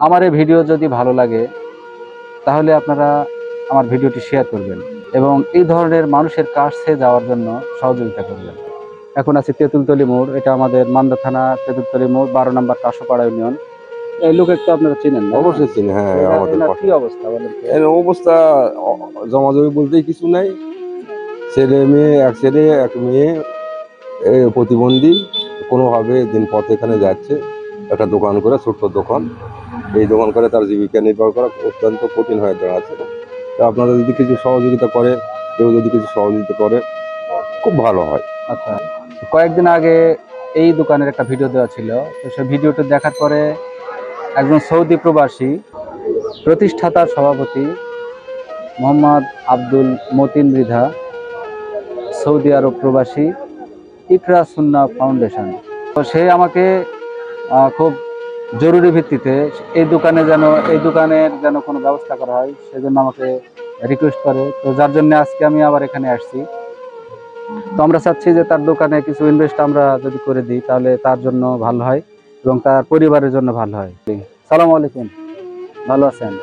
আমার এই ভিডিও যদি ভালো লাগে তাহলে আপনারা আমার ভিডিওটি শেয়ার করবেন এবং এই ধরনের মানুষের কাছে যাওয়ার জন্য সহযোগিতা করবেন। এখন আছে তেঁতুলতলি মোড়, এটা আমাদের মান্দা থানা তেঁতুলতলি মোড়, 12 নম্বর কাশোপাড়া ইউনিয়ন। এই লোকের তো আপনারা চিনেন না? অবশ্যই চিনি, তো হ্যাঁ, আমাদের এনার কি পাশে। অবস্থা বলেন তো? এর অবস্থা জমাজমি বলতেই কিছু নাই। ছেলে মেয়ে, এক ছেলে এক মেয়ে, প্রতিবন্ধী, কোনোভাবে দিন পথ এখানে যাচ্ছে। একটা দোকান করে, ছোট্ট দোকান, এই দোকান করে তার জীবিকা নির্বাহ করা অত্যন্ত কঠিন হয়ে দাঁড়াচ্ছে। তা আপনারা যদি কিছু সহযোগিতা করে, কেউ যদি কিছু সহযোগিতা করে, খুব ভালো হয়। আচ্ছা, কয়েকদিন আগে এই দোকানের একটা ভিডিও দেওয়া ছিল। তো সেই ভিডিওটি দেখার পরে একজন সৌদি প্রবাসী প্রতিষ্ঠাতার সভাপতি মোহাম্মদ আব্দুল মতিন মৃধা, সৌদি আরব প্রবাসী, ইকরা সুন্নাহ ফাউন্ডেশন, তো সে আমাকে খুব জরুরি ভিত্তিতে এই দোকানের যেন কোনো ব্যবস্থা করা হয় সেজন্য আমাকে রিকোয়েস্ট করে। তো যার জন্য আজকে আমি আবার এখানে আসছি। তো আমরা চাচ্ছি যে তার দোকানে কিছু ইনভেস্ট আমরা যদি করে দিই তাহলে তার জন্য ভালো হয় এবং তার পরিবারের জন্য ভালো হয়। সালাম আলাইকুম, ভালো আছেন?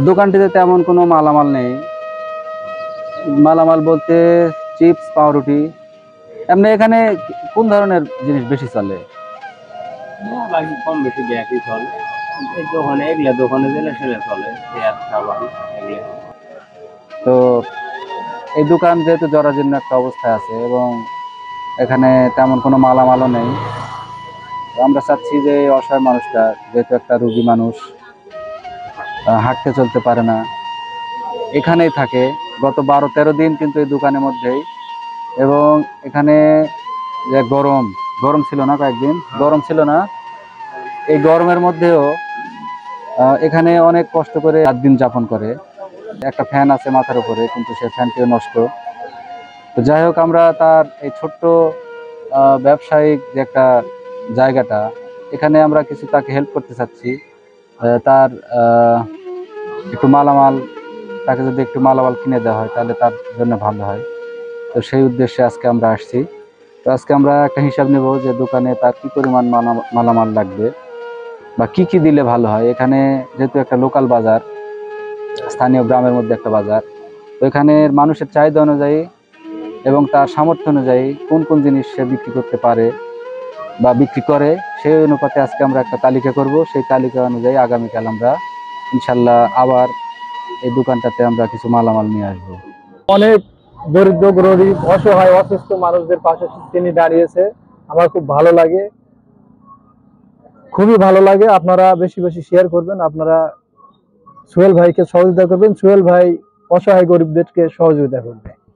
দোকানটিতে তেমন কোনো মালামাল নেই। মালামাল বলতে চিপস, পাউরুটি। এমনি এখানে কোন ধরনের জিনিস বেশি চলে? বাকি কম বেশি একই চলে। এই দোকানে এগুলা দোকানে দিলে সেটা চলে, পেঁয়াজ সাবান এগুলো। তো এই দোকান যেহেতু জরাজীর্ণ একটা অবস্থায় আছে এবং এখানে তেমন কোনো মালামালও নেই, তো আমরা চাচ্ছি যে এই অসহায় মানুষটা, যেহেতু একটা রোগী মানুষ, হাঁটতে চলতে পারে না, এখানেই থাকে গত 12-13 দিন কিন্তু এই দোকানের মধ্যেই। এবং এখানে যে গরম, গরম ছিল না, কয়েকদিন গরম ছিল না, এই গরমের মধ্যেও এখানে অনেক কষ্ট করে রাত দিন যাপন করে। একটা ফ্যান আছে মাথার উপরে কিন্তু সেই ফ্যানটিও নষ্ট। তো যাই হোক, আমরা তার এই ছোট্ট ব্যবসায়িক যে একটা জায়গাটা, এখানে আমরা কিছু তাকে হেল্প করতে চাচ্ছি। তার একটু মালামাল, তাকে যদি একটু মালামাল কিনে দেওয়া হয় তাহলে তার জন্য ভালো হয়। তো সেই উদ্দেশ্যে আজকে আমরা আসছি। তো আজকে আমরা একটা হিসাব নেব যে দোকানে তার কি পরিমাণ মালামাল লাগবে বা কি কি দিলে ভালো হয়। এখানে যেহেতু একটা লোকাল বাজার, স্থানীয় গ্রামের মধ্যে একটা বাজার, তো এখানের মানুষের চাহিদা অনুযায়ী এবং তার সামর্থ্য অনুযায়ী কোন কোন জিনিস সে বিক্রি করতে পারে বা বিক্রি করে, সেই অনুপাতে আজকে আমরা একটা তালিকা করব। সেই তালিকা অনুযায়ী আগামীকাল আমরা ইনশাল্লাহ আবার এই দোকানটাতে আমরা কিছু মালামাল নিয়ে আসবো। অনেক দরিদ্র, গরিব, অসহায়, অসুস্থ মানুষদের পাশে তিনি দাঁড়িয়েছে। আমার খুব ভালো লাগে, খুবই ভালো লাগে। আপনারা বেশি বেশি শেয়ার করবেন, আপনারা সোহেল ভাইকে সহযোগিতা করবেন, সোহেল ভাই অসহায় গরিবদেরকে সহযোগিতা করবে।